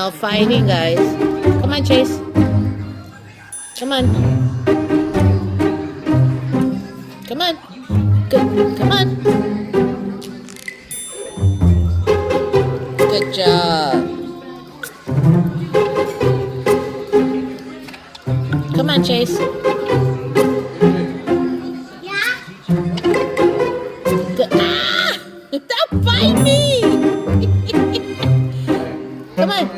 Now fighting, guys. Come on, Chase. Come on. Come on. Good. Come on. Good job. Come on, Chase. Yeah? Good. Ah! Don't bite me! Come on.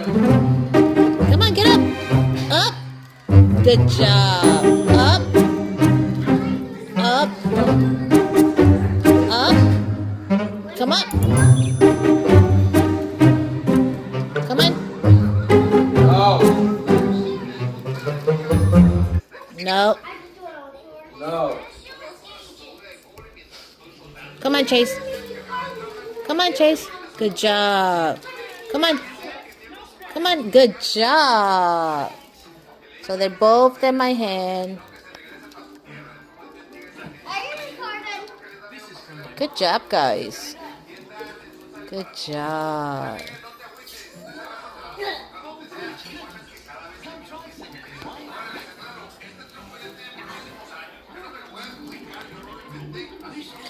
Come on, get up. Up. Good job. Up. Up. Up. Come up. Come on. No. No. No. Come on, Chase. Come on, Chase. Good job. Come on. Come on. Good job. So they're both in my hand. Good job, guys. Good job.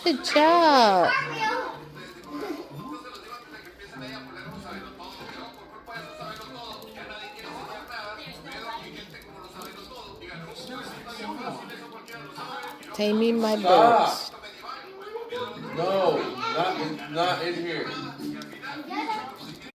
Good job. Taming my birds. No, not in here.